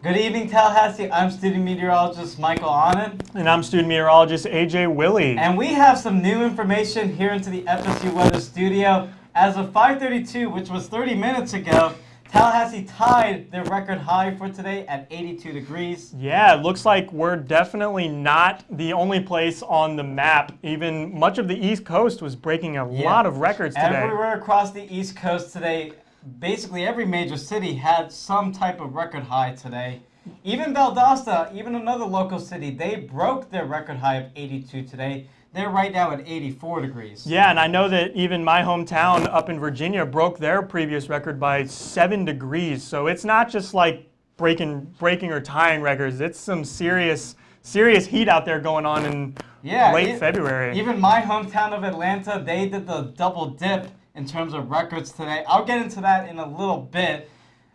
Good evening, Tallahassee. I'm student meteorologist Michael Anand. And I'm student meteorologist AJ Willie. And we have some new information here into the FSU weather studio. As of 5:32, which was 30 minutes ago, Tallahassee tied their record high for today at 82 degrees. Yeah, it looks like we're definitely not the only place on the map. Even much of the East Coast was breaking a lot of records today. Everywhere across the East Coast today, basically every major city had some type of record high today. Even Valdosta, even another local city, they broke their record high of 82 today. They're right now at 84 degrees. Yeah, and I know that even my hometown up in Virginia broke their previous record by 7 degrees. So it's not just like breaking or tying records. It's some serious heat out there going on in late February. Even my hometown of Atlanta, they did the double dip in terms of records today. I'll get into that in a little bit.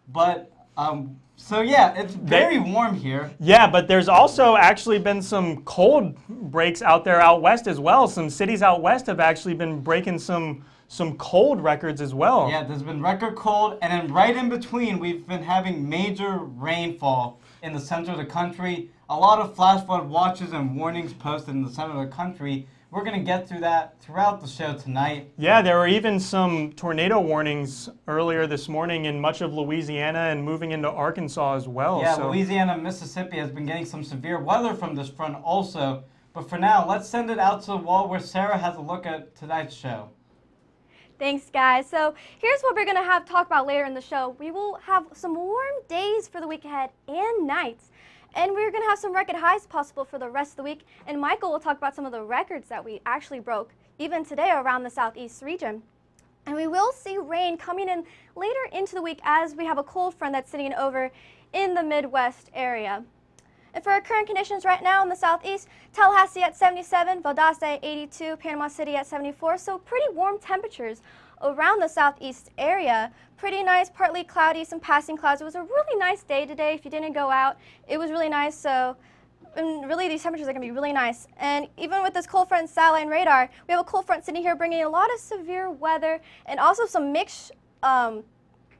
But so yeah, it's very warm here. Yeah, but there's also actually been some cold breaks out there out west as well. Some cities out west have actually been breaking some cold records as well. Yeah, there's been record cold, and then right in between, we've been having major rainfall in the center of the country. A lot of flash flood watches and warnings posted in the center of the country. We're going to get through that throughout the show tonight. Yeah, there were even some tornado warnings earlier this morning in much of Louisiana and moving into Arkansas as well. Yeah, Louisiana and Mississippi has been getting some severe weather from this front also. But for now, let's send it out to the wall where Sarah has a look at tonight's show. Thanks, guys. So here's what we're going to talk about later in the show. We will have some warm days for the week ahead and nights. And we're going to have some record highs possible for the rest of the week. And Michael will talk about some of the records that we actually broke, even today around the southeast region. And we will see rain coming in later into the week as we have a cold front that's sitting over in the Midwest area. And for our current conditions right now in the southeast, Tallahassee at 77, Valdosta at 82, Panama City at 74. So pretty warm temperatures around the southeast area. Pretty nice, partly cloudy, some passing clouds. It was a really nice day today. If you didn't go out, it was really nice. So and really these temperatures are going to be really nice. And even with this cold front and satellite and radar, we have a cold front sitting here bringing a lot of severe weather and also some mixed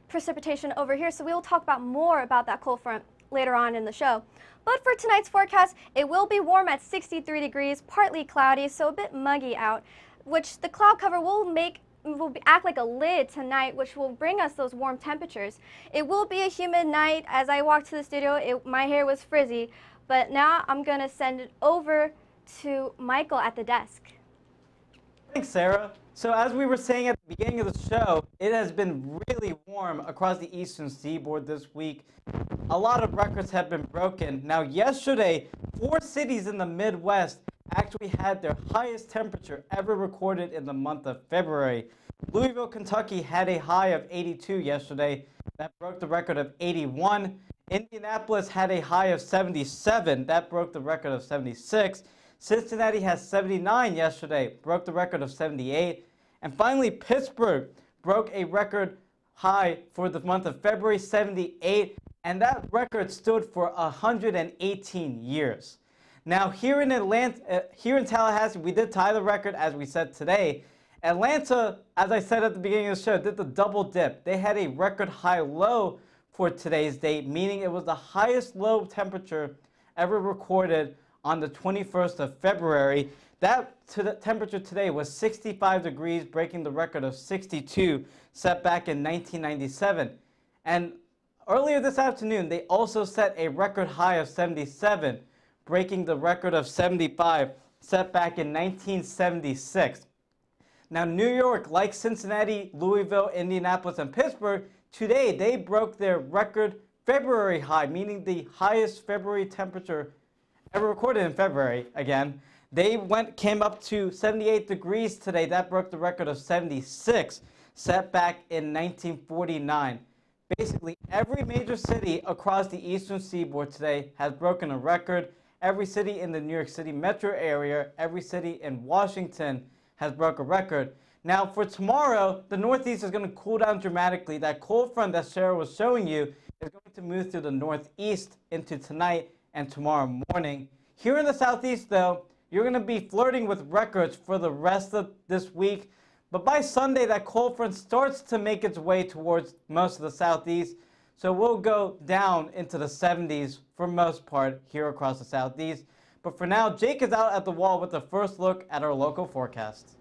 precipitation over here. So we will talk about more about that cold front later on in the show. But for tonight's forecast, it will be warm at 63 degrees, partly cloudy, so a bit muggy out, which the cloud cover will act like a lid tonight, which will bring us those warm temperatures. It will be a humid night. As I walked to the studio, my hair was frizzy, but now I'm going to send it over to Michael at the desk. Thanks, Sarah. So as we were saying at the beginning of the show, it has been really warm across the eastern seaboard this week. A lot of records have been broken. Now, yesterday, 4 cities in the Midwest actually had their highest temperature ever recorded in the month of February. Louisville, Kentucky had a high of 82 yesterday. That broke the record of 81. Indianapolis had a high of 77. That broke the record of 76. Cincinnati has 79 yesterday, broke the record of 78. And finally, Pittsburgh broke a record high for the month of February, 78. And that record stood for 118 years. Now, here in Tallahassee, we did tie the record, as we said today. Atlanta, as I said at the beginning of the show, did the double dip. They had a record high low for today's date, meaning it was the highest low temperature ever recorded on the 21st of February. That temperature today was 65 degrees, breaking the record of 62 set back in 1997. And earlier this afternoon, they also set a record high of 77, breaking the record of 75 set back in 1976. Now, New York, like Cincinnati, Louisville, Indianapolis, and Pittsburgh, today they broke their record February high, meaning the highest February temperature ever recorded in February again. They came up to 78 degrees today. That broke the record of 76 set back in 1949. Basically, every major city across the eastern seaboard today has broken a record. Every city in the New York City metro area, every city in Washington has broke a record. Now, for tomorrow, the Northeast is going to cool down dramatically. That cold front that Sarah was showing you is going to move through the Northeast into tonight and tomorrow morning. Here in the Southeast, though, you're going to be flirting with records for the rest of this week. But by Sunday, that cold front starts to make its way towards most of the Southeast. So we'll go down into the 70s for most part here across the southeast. But for now, Jake is out at the wall with the first look at our local forecast.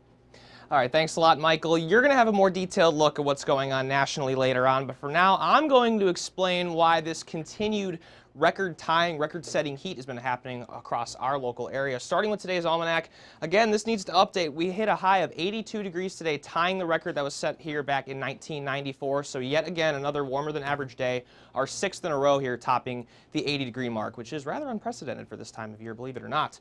All right, thanks a lot, Michael. You're going to have a more detailed look at what's going on nationally later on, but for now, I'm going to explain why this continued record-tying, record-setting heat has been happening across our local area. Starting with today's almanac, again, this needs to update. We hit a high of 82 degrees today, tying the record that was set here back in 1994. So yet again, another warmer than average day, our 6th in a row here, topping the 80-degree mark, which is rather unprecedented for this time of year, believe it or not.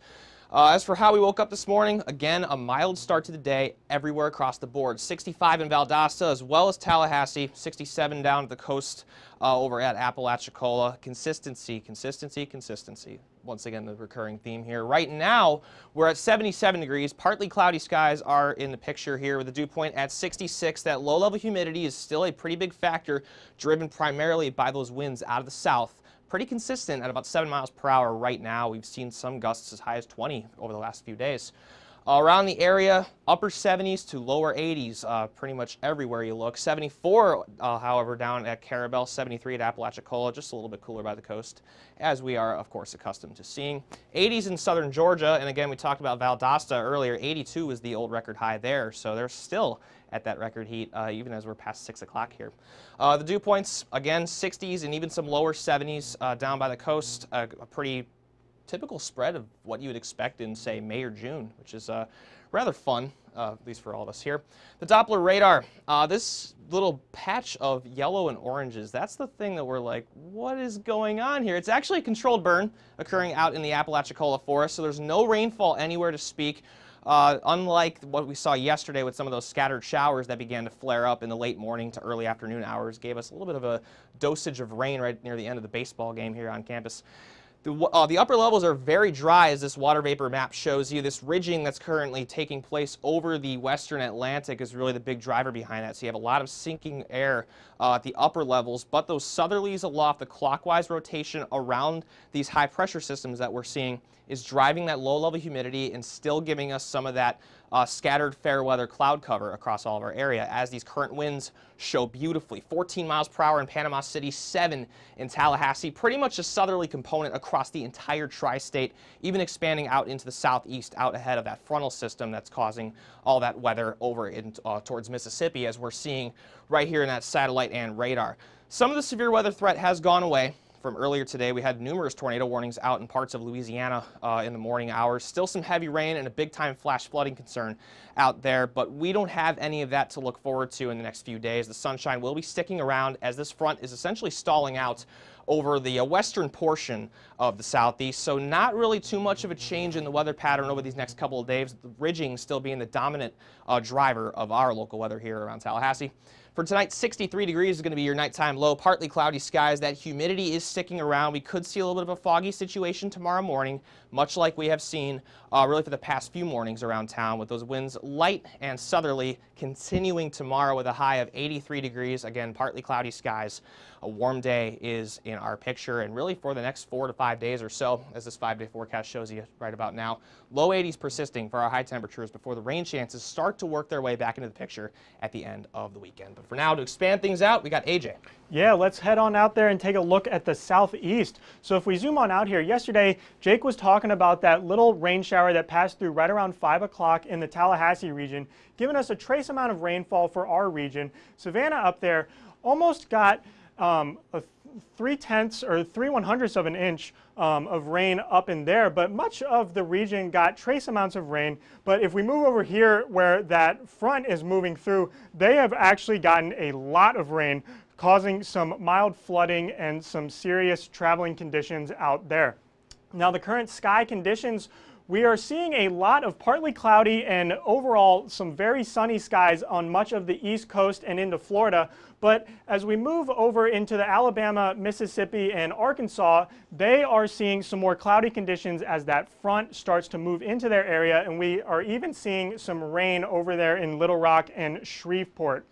As for how we woke up this morning, again, a mild start to the day everywhere across the board. 65 in Valdosta as well as Tallahassee, 67 down at the coast over at Apalachicola. Consistency, consistency, consistency. Once again, the recurring theme here. Right now, we're at 77 degrees. Partly cloudy skies are in the picture here with the dew point at 66. That low-level humidity is still a pretty big factor, driven primarily by those winds out of the south. Pretty consistent at about 7 miles per hour right now. We've seen some gusts as high as 20 over the last few days. Around the area, upper 70s to lower 80s pretty much everywhere you look. 74, however, down at Carabel, 73 at Apalachicola, just a little bit cooler by the coast, as we are, of course, accustomed to seeing. 80s in southern Georgia, and again, we talked about Valdosta earlier. 82 was the old record high there, so they're still at that record heat, even as we're past 6 o'clock here. The dew points, again, 60s and even some lower 70s down by the coast, a pretty typical spread of what you would expect in, say, May or June, which is rather fun, at least for all of us here. The Doppler radar, this little patch of yellow and oranges, that's the thing that we're like, what is going on here? It's actually a controlled burn occurring out in the Apalachicola forest, so there's no rainfall anywhere to speak. Unlike what we saw yesterday with some of those scattered showers that began to flare up in the late morning to early afternoon hours, gave us a little bit of a dosage of rain right near the end of the baseball game here on campus. The upper levels are very dry, as this water vapor map shows you. This ridging that's currently taking place over the western Atlantic is really the big driver behind that. So you have a lot of sinking air at the upper levels, but those southerlies aloft, the clockwise rotation around these high pressure systems that we're seeing is driving that low level humidity and still giving us some of that scattered fair weather cloud cover across all of our area, as these current winds show beautifully. 14 miles per hour in Panama City, 7 in Tallahassee, pretty much a southerly component across the entire tri-state, even expanding out into the southeast, out ahead of that frontal system that's causing all that weather over in, towards Mississippi, as we're seeing right here in that satellite and radar. Some of the severe weather threat has gone away. From earlier today, we had numerous tornado warnings out in parts of Louisiana in the morning hours. Still some heavy rain and a big-time flash flooding concern out there, but we don't have any of that to look forward to in the next few days. The sunshine will be sticking around as this front is essentially stalling out over the western portion of the southeast, so not really too much of a change in the weather pattern over these next couple of days, the ridging still being the dominant driver of our local weather here around Tallahassee. For tonight, 63 degrees is going to be your nighttime low. Partly cloudy skies. That humidity is sticking around. We could see a little bit of a foggy situation tomorrow morning, much like we have seen really for the past few mornings around town, with those winds light and southerly continuing tomorrow with a high of 83 degrees. Again, partly cloudy skies. A warm day is in our picture, and really for the next 4 to 5 days or so, as this 5-day forecast shows you right about now. Low 80s persisting for our high temperatures before the rain chances start to work their way back into the picture at the end of the weekend. But for now, to expand things out, we got AJ. Yeah, let's head on out there and take a look at the southeast. So if we zoom on out here, yesterday Jake was talking about that little rain shower that passed through right around 5 o'clock in the Tallahassee region, giving us a trace amount of rainfall for our region. Savannah up there almost got a 3/10 or 3/100 of an inch of rain up in there, but much of the region got trace amounts of rain. But if we move over here where that front is moving through, they have actually gotten a lot of rain, causing some mild flooding and some serious traveling conditions out there. Now, the current sky conditions, we are seeing a lot of partly cloudy and overall some very sunny skies on much of the East Coast and into Florida. But as we move over into the Alabama, Mississippi, and Arkansas, they are seeing some more cloudy conditions as that front starts to move into their area, and we are even seeing some rain over there in Little Rock and Shreveport.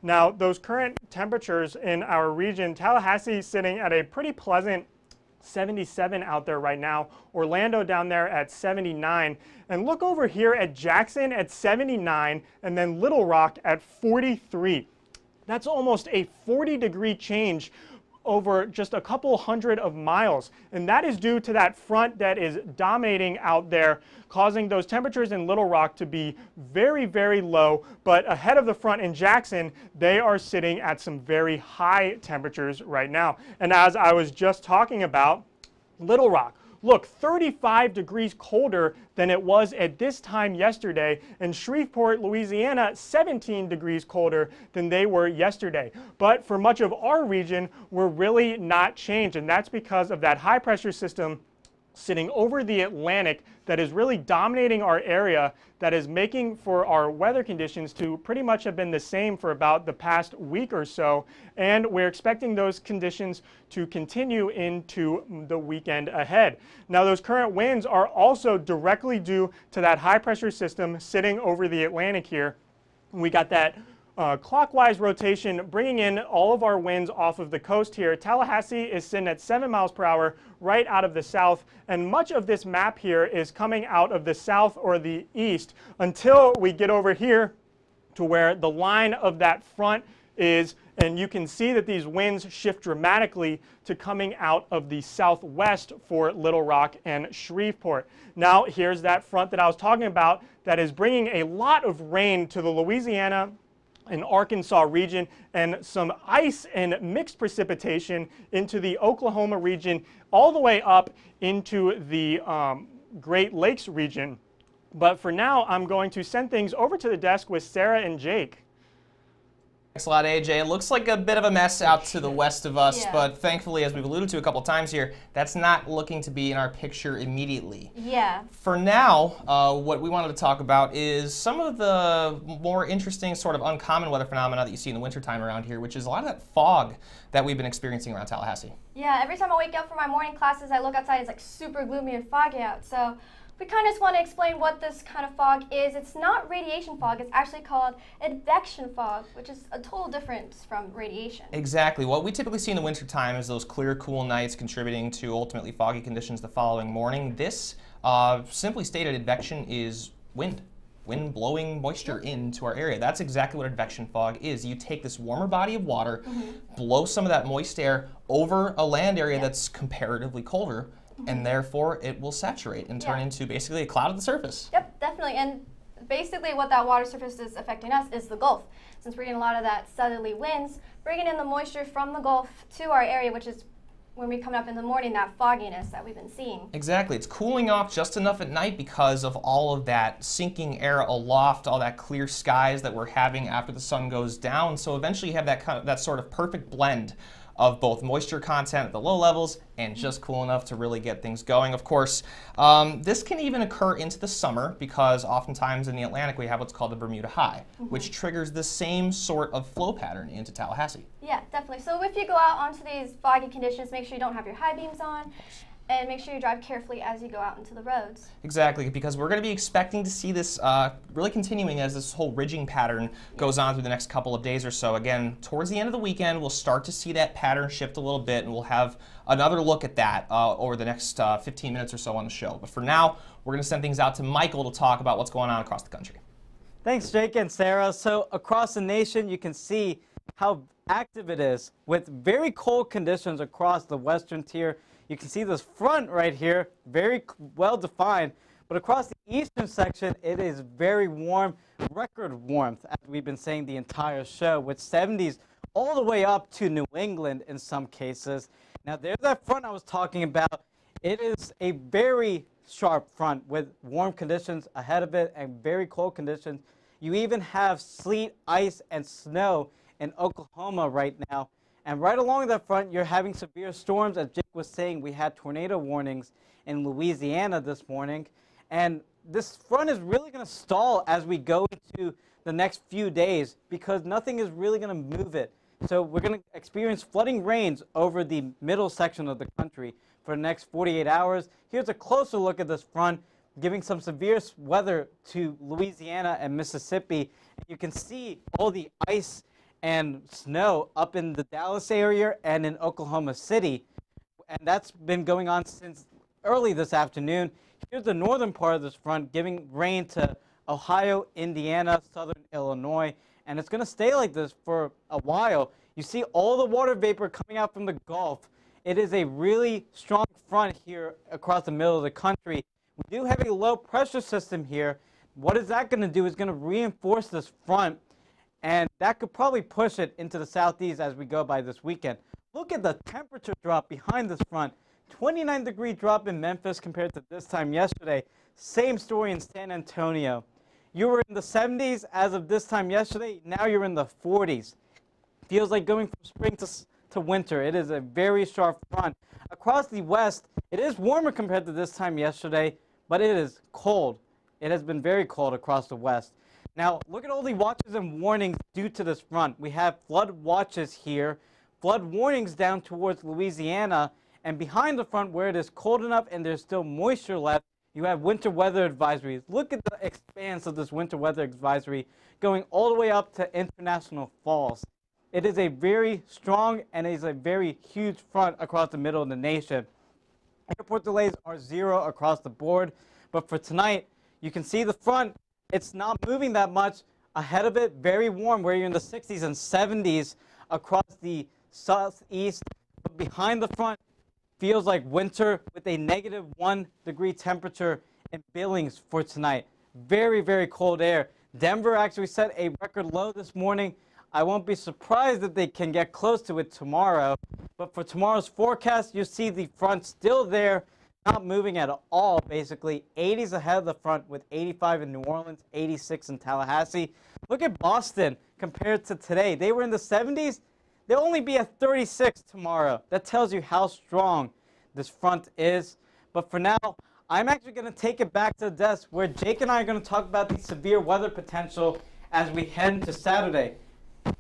Now, those current temperatures in our region, Tallahassee is sitting at a pretty pleasant 77 out there right now. Orlando down there at 79. And look over here at Jackson at 79, and then Little Rock at 43. That's almost a 40-degree change over just a couple hundred of miles. And that is due to that front that is dominating out there, causing those temperatures in Little Rock to be very, very low. But ahead of the front in Jackson, they are sitting at some very high temperatures right now. And as I was just talking about, Little Rock, look, 35 degrees colder than it was at this time yesterday, and Shreveport, Louisiana, 17 degrees colder than they were yesterday. But for much of our region, we're really not changed, and that's because of that high pressure system sitting over the Atlantic that is really dominating our area, that is making for our weather conditions to pretty much have been the same for about the past week or so, and we're expecting those conditions to continue into the weekend ahead. Now, those current winds are also directly due to that high pressure system sitting over the Atlantic here. We got that clockwise rotation bringing in all of our winds off of the coast here. Tallahassee is sitting at 7 miles per hour right out of the south, and much of this map here is coming out of the south or the east until we get over here to where the line of that front is, and you can see that these winds shift dramatically to coming out of the southwest for Little Rock and Shreveport. Now, here's that front that I was talking about that is bringing a lot of rain to the Louisiana and Arkansas region, and some ice and mixed precipitation into the Oklahoma region, all the way up into the Great Lakes region. But for now, I'm going to send things over to the desk with Sarah and Jake. Thanks a lot, AJ. It looks like a bit of a mess out to the west of us, but thankfully, as we've alluded to a couple times here, that's not looking to be in our picture immediately. Yeah. For now, what we wanted to talk about is some of the more interesting, sort of uncommon weather phenomena that you see in the wintertime around here, which is a lot of that fog that we've been experiencing around Tallahassee. Yeah, every time I wake up for my morning classes, I look outside, it's like super gloomy and foggy out. So we kind of just want to explain what this kind of fog is. It's not radiation fog. It's actually called advection fog, which is a total difference from radiation. Exactly. What we typically see in the wintertime is those clear, cool nights contributing to ultimately foggy conditions the following morning. This, simply stated, advection is wind blowing moisture into our area. That's exactly what advection fog is. You take this warmer body of water, blow some of that moist air over a land area that's comparatively colder, and therefore it will saturate and turn into basically a cloud at the surface. Yep, definitely. And basically what that water surface is affecting us is the Gulf. Since we're getting a lot of that southerly winds, bringing in the moisture from the Gulf to our area, which is when we come up in the morning, that fogginess that we've been seeing. Exactly. It's cooling off just enough at night because of all of that sinking air aloft, all that clear skies that we're having after the sun goes down. So eventually you have that sort of perfect blend of both moisture content at the low levels and just cool enough to really get things going. Of course, this can even occur into the summer because oftentimes in the Atlantic we have what's called the Bermuda High, which triggers the same sort of flow pattern into Tallahassee. Yeah, definitely. So if you go out onto these foggy conditions, make sure you don't have your high beams on. And make sure you drive carefully as you go out into the roads. Exactly, because we're going to be expecting to see this really continuing as this whole ridging pattern goes on through the next couple of days or so. Again, towards the end of the weekend, we'll start to see that pattern shift a little bit, and we'll have another look at that over the next 15 minutes or so on the show. But for now, we're going to send things out to Michael to talk about what's going on across the country. Thanks, Jake and Sarah. So across the nation, you can see how active it is with very cold conditions across the western tier. You can see this front right here, very well defined, but across the eastern section, it is very warm, record warmth, as we've been saying the entire show, with 70s all the way up to New England in some cases. Now, there's that front I was talking about. It is a very sharp front with warm conditions ahead of it and very cold conditions. You even have sleet, ice, and snow in Oklahoma right now. And right along that front, you're having severe storms. As Jake was saying, we had tornado warnings in Louisiana this morning. And this front is really going to stall as we go into the next few days because nothing is really going to move it. So we're going to experience flooding rains over the middle section of the country for the next 48 hours. Here's a closer look at this front, giving some severe weather to Louisiana and Mississippi. You can see all the ice and snow up in the Dallas area and in Oklahoma City. And that's been going on since early this afternoon. Here's the northern part of this front, giving rain to Ohio, Indiana, southern Illinois. And it's going to stay like this for a while. You see all the water vapor coming out from the Gulf. It is a really strong front here across the middle of the country. We do have a low pressure system here. What is that going to do is going to reinforce this front, and that could probably push it into the southeast as we go by this weekend. Look at the temperature drop behind this front. 29-degree drop in Memphis compared to this time yesterday. Same story in San Antonio. You were in the 70s as of this time yesterday. Now you're in the 40s. Feels like going from spring to winter. It is a very sharp front. Across the west, it is warmer compared to this time yesterday, but it is cold. It has been very cold across the west. Now, look at all the watches and warnings due to this front. We have flood watches here, flood warnings down towards Louisiana, and behind the front where it is cold enough and there's still moisture left, you have winter weather advisories. Look at the expanse of this winter weather advisory going all the way up to International Falls. It is a very strong and it is a very huge front across the middle of the nation. Airport delays are 0 across the board, but for tonight, you can see the front. It's not moving that much. Ahead of it, very warm, where you're in the 60s and 70s across the southeast. But behind the front, feels like winter with a -1 degree temperature in Billings for tonight. Very, very cold air. Denver actually set a record low this morning. I won't be surprised if they can get close to it tomorrow. But for tomorrow's forecast, you see the front still there, not moving at all, basically. 80s ahead of the front with 85 in New Orleans, 86 in Tallahassee. Look at Boston compared to today. They were in the 70s. They'll only be at 36 tomorrow. That tells you how strong this front is. But for now, I'm actually going to take it back to the desk where Jake and I are going to talk about the severe weather potential as we head into Saturday.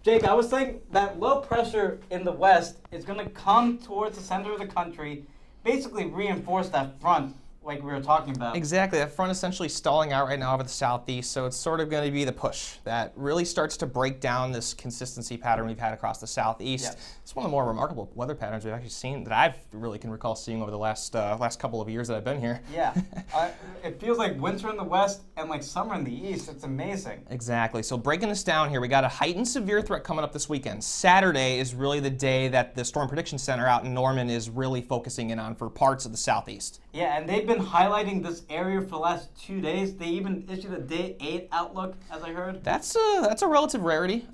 Jake, I was saying that low pressure in the west is going to come towards the center of the country, basically reinforce that front like we were talking about. Exactly. That front essentially stalling out right now over the southeast, so it's sort of going to be the push that really starts to break down this consistency pattern we've had across the southeast. Yes. It's one of the more remarkable weather patterns we've actually seen that I really can recall seeing over the last couple of years that I've been here. Yeah. It feels like winter in the west and like summer in the east. It's amazing. Exactly. So breaking this down here, we got a heightened severe threat coming up this weekend. Saturday is really the day that the Storm Prediction Center out in Norman is really focusing in on for parts of the southeast. Yeah, and they've been highlighting this area for the last 2 days. They even issued a day 8 outlook, as I heard. That's a relative rarity.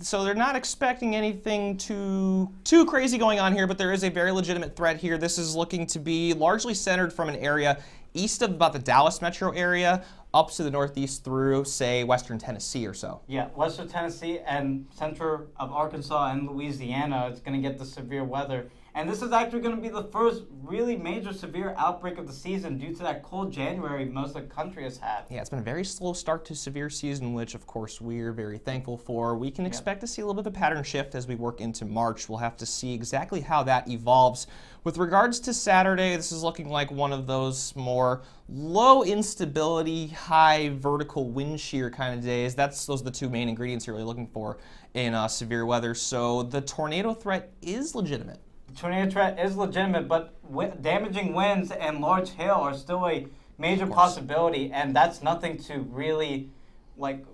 So they're not expecting anything too crazy going on here, but there is a very legitimate threat here. This is looking to be largely centered from an area east of about the Dallas metro area up to the northeast through, say, western Tennessee or so. Yeah, western Tennessee and center of Arkansas and Louisiana is going to get the severe weather. And this is actually going to be the first really major severe outbreak of the season due to that cold January most of the country has had. Yeah, it's been a very slow start to severe season, which of course we're very thankful for. We can expect to see a little bit of a pattern shift as we work into March. We'll have to see exactly how that evolves. With regards to Saturday, this is looking like one of those more low instability, high vertical wind shear kind of days. Those are the two main ingredients you're really looking for in severe weather. So the tornado threat is legitimate. Tornado threat is legitimate, but damaging winds and large hail are still a major possibility, and that's nothing to really, like,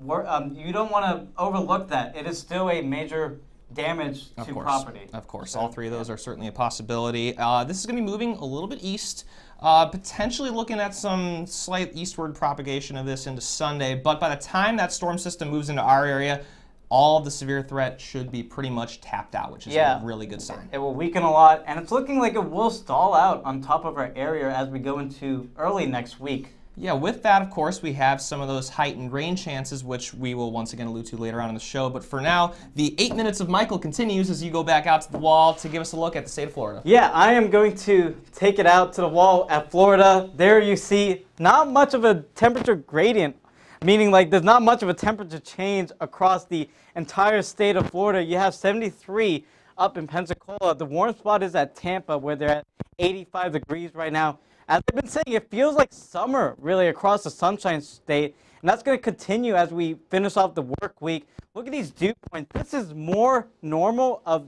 you don't want to overlook that. It is still a major damage to property. Of course, all three of those are certainly a possibility. This is going to be moving a little bit east, potentially looking at some slight eastward propagation of this into Sunday, but by the time that storm system moves into our area, all of the severe threat should be pretty much tapped out, which is a really good sign. It will weaken a lot, and it's looking like it will stall out on top of our area as we go into early next week. Yeah, with that, of course, we have some of those heightened rain chances, which we will once again allude to later on in the show. But for now, the 8 minutes of Michael continues as you go back out to the wall to give us a look at the state of Florida. Yeah, I am going to take it out to the wall at Florida. There you see not much of a temperature gradient, meaning like there's not much of a temperature change across the entire state of Florida. You have 73 up in Pensacola. The warm spot is at Tampa, where they're at 85 degrees right now. As I've been saying, it feels like summer really across the Sunshine State, and that's going to continue as we finish off the work week. Look at these dew points. This is more normal of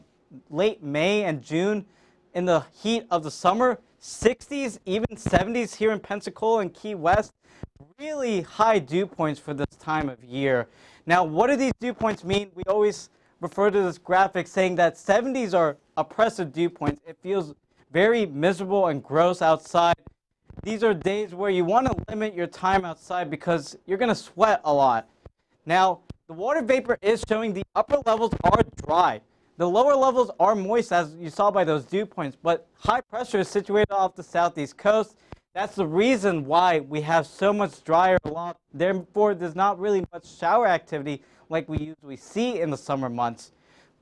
late May and June in the heat of the summer. 60s, even 70s here in Pensacola and Key West. Really high dew points for this time of year. Now, what do these dew points mean? We always refer to this graphic saying that 70s are oppressive dew points. It feels very miserable and gross outside. These are days where you want to limit your time outside because you're going to sweat a lot. Now, the water vapor is showing the upper levels are dry. The lower levels are moist, as you saw by those dew points, but high pressure is situated off the southeast coast. That's the reason why we have so much drier along. Therefore, there's not really much shower activity like we usually see in the summer months.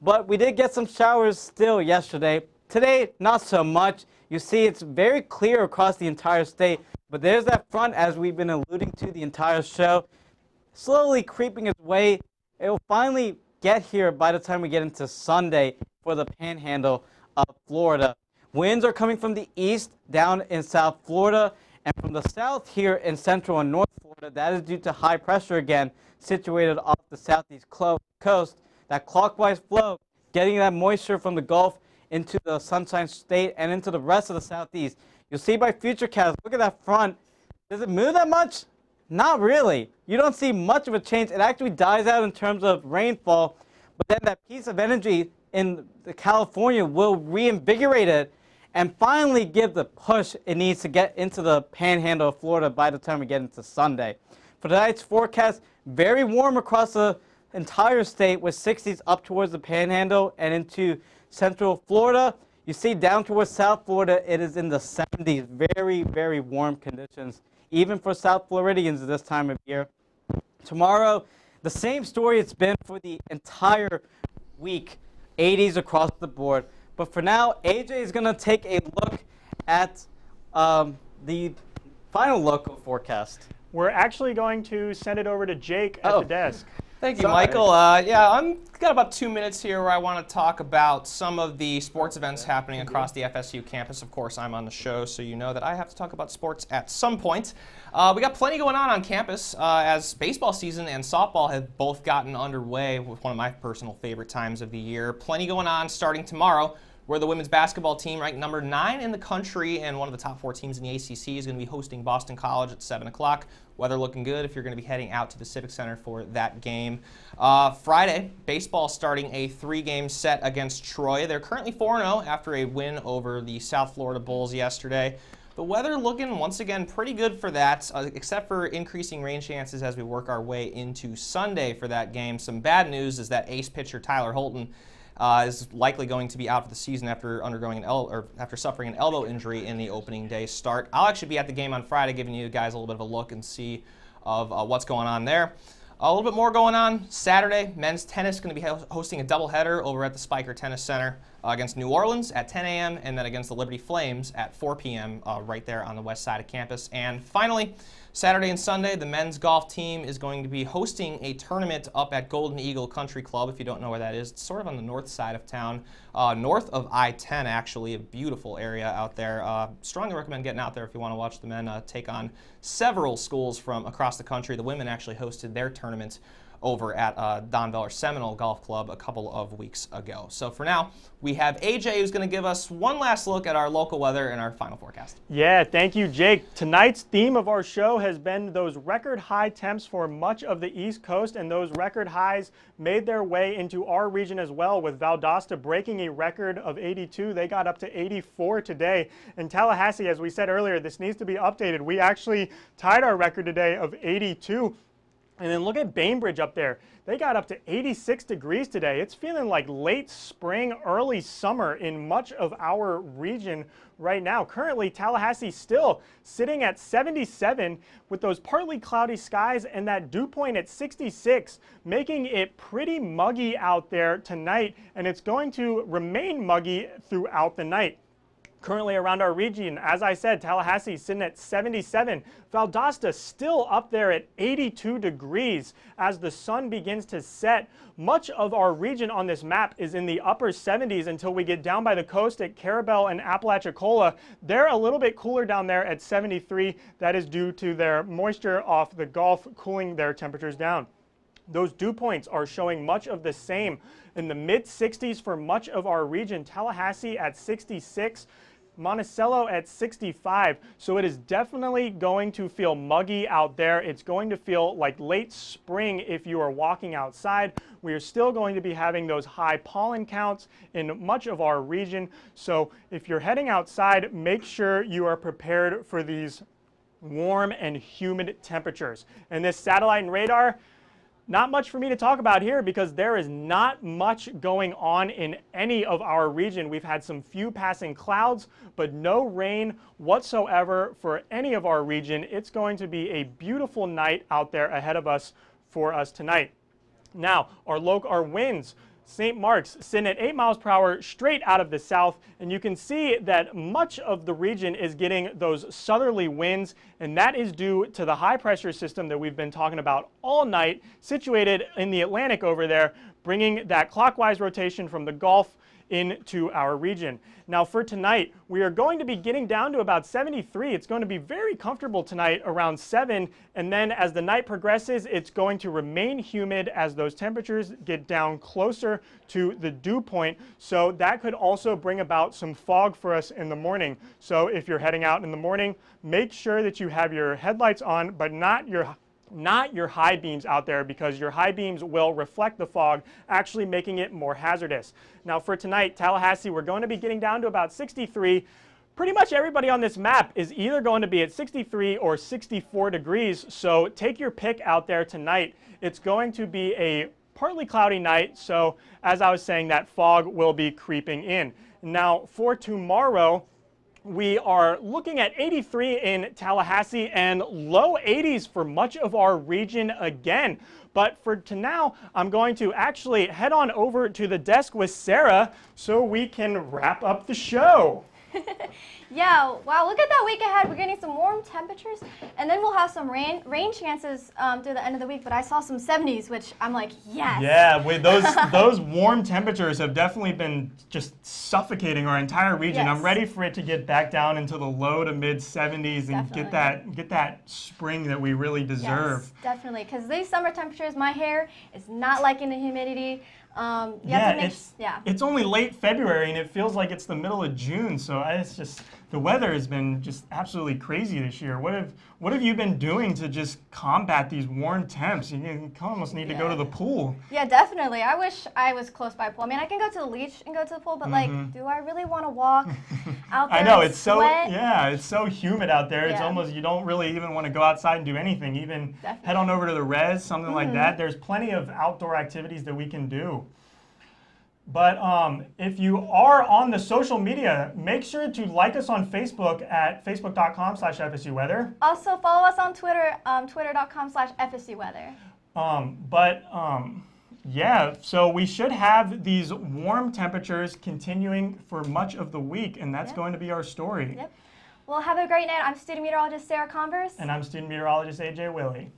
But we did get some showers still yesterday. Today, not so much. You see, it's very clear across the entire state. But there's that front, as we've been alluding to the entire show, slowly creeping its way. It will finally get here by the time we get into Sunday for the panhandle of Florida. Winds are coming from the east down in South Florida and from the south here in Central and North Florida. That is due to high pressure again situated off the southeast coast. That clockwise flow getting that moisture from the Gulf into the Sunshine State and into the rest of the southeast. You'll see by Futurecast, look at that front. Does it move that much? Not really. You don't see much of a change. It actually dies out in terms of rainfall, but then that piece of energy in California will reinvigorate it and finally give the push it needs to get into the panhandle of Florida by the time we get into Sunday. For tonight's forecast, very warm across the entire state with 60s up towards the panhandle and into central Florida. You see down towards South Florida, it is in the 70s. Very, very warm conditions, even for South Floridians this time of year. Tomorrow, the same story it's been for the entire week, 80s across the board. But for now, AJ is going to take a look at the final local forecast. We're actually going to send it over to Jake at the desk. Thank you, Michael. Yeah, I've got about 2 minutes here where I want to talk about some of the sports events happening across the FSU campus. Of course, I'm on the show, so you know that I have to talk about sports at some point. We got plenty going on campus as baseball season and softball have both gotten underway with one of my personal favorite times of the year. Plenty going on starting tomorrow, where the women's basketball team, ranked number 9 in the country and one of the top 4 teams in the ACC, is going to be hosting Boston College at 7 o'clock. Weather looking good if you're going to be heading out to the Civic Center for that game. Friday, baseball starting a 3-game set against Troy. They're currently 4-0 after a win over the South Florida Bulls yesterday. The weather looking, once again, pretty good for that, except for increasing rain chances as we work our way into Sunday for that game. Some bad news is that ace pitcher Tyler Holton is likely going to be out for the season after suffering an elbow injury in the opening day start. I'll actually be at the game on Friday, giving you guys a little bit of a look and see of what's going on there. A little bit more going on Saturday. Men's tennis is going to be hosting a doubleheader over at the Spiker Tennis Center against New Orleans at 10 a.m. and then against the Liberty Flames at 4 p.m. Right there on the west side of campus. And finally, Saturday and Sunday, the men's golf team is going to be hosting a tournament up at Golden Eagle Country Club. If you don't know where that is, it's sort of on the north side of town, north of I-10 actually, a beautiful area out there. Strongly recommend getting out there if you want to watch the men take on several schools from across the country. The women actually hosted their tournament over at Don Veller Seminole Golf Club a couple of weeks ago. So for now, we have AJ who's going to give us one last look at our local weather and our final forecast. Yeah, thank you, Jake. Tonight's theme of our show has been those record high temps for much of the East Coast, and those record highs made their way into our region as well, with Valdosta breaking a record of 82. They got up to 84 today. In Tallahassee, as we said earlier, this needs to be updated. We actually tied our record today of 82. And then look at Bainbridge up there. They got up to 86 degrees today. It's feeling like late spring, early summer in much of our region right now. Currently, Tallahassee still sitting at 77 with those partly cloudy skies and that dew point at 66, making it pretty muggy out there tonight, and it's going to remain muggy throughout the night. Currently around our region, as I said, Tallahassee sitting at 77. Valdosta still up there at 82 degrees as the sun begins to set. Much of our region on this map is in the upper 70s until we get down by the coast at Carabel and Apalachicola. They're a little bit cooler down there at 73. That is due to their moisture off the Gulf cooling their temperatures down. Those dew points are showing much of the same in the mid 60s for much of our region. Tallahassee at 66. Monticello at 65. So it is definitely going to feel muggy out there. It's going to feel like late spring if you are walking outside. We are still going to be having those high pollen counts in much of our region. So if you're heading outside, make sure you are prepared for these warm and humid temperatures. And this satellite and radar, not much for me to talk about here because there is not much going on in any of our region. We've had some few passing clouds, but no rain whatsoever for any of our region. It's going to be a beautiful night out there ahead of us for us tonight. Now, our winds, St. Mark's sitting at 8 miles per hour straight out of the south, and you can see that much of the region is getting those southerly winds, and that is due to the high pressure system that we've been talking about all night, situated in the Atlantic over there, bringing that clockwise rotation from the Gulf into our region. Now for tonight, we are going to be getting down to about 73. It's going to be very comfortable tonight around 7, and then as the night progresses, it's going to remain humid as those temperatures get down closer to the dew point. So that could also bring about some fog for us in the morning. So if you're heading out in the morning, make sure that you have your headlights on, but not your high beams out there, because your high beams will reflect the fog, actually making it more hazardous. Now for tonight, Tallahassee, we're going to be getting down to about 63. Pretty much everybody on this map is either going to be at 63 or 64 degrees, so take your pick out there tonight. It's going to be a partly cloudy night, so as I was saying, that fog will be creeping in. Now for tomorrow, we are looking at 83 in Tallahassee and low 80s for much of our region again. But for now, I'm going to actually head on over to the desk with Sarah so we can wrap up the show. Yeah, wow, look at that week ahead. We're getting some warm temperatures, and then we'll have some rain chances through the end of the week, but I saw some 70s, which I'm like, yes. Yeah, with those warm temperatures have definitely been just suffocating our entire region. Yes. I'm ready for it to get back down into the low to mid 70s and get that spring that we really deserve. Yes, definitely, because these summer temperatures, my hair is not liking the humidity. It's only late February and it feels like it's the middle of June, so it's just, the weather has been just absolutely crazy this year. What have you been doing to just combat these warm temps? You almost need to go to the pool. Yeah, definitely. I wish I was close by a pool. I mean, I can go to the beach and go to the pool, but like, do I really want to walk out there? I know, it's so humid out there. It's almost, you don't really even want to go outside and do anything. Even head on over to the res, something like that. There's plenty of outdoor activities that we can do. But if you are on the social media, make sure to like us on Facebook at facebook.com/FSU Weather. Also follow us on Twitter, twitter.com/FSU Weather. Yeah, so we should have these warm temperatures continuing for much of the week, and that's going to be our story. Yep. Well, have a great night. I'm student meteorologist Sarah Converse. And I'm student meteorologist AJ Willie.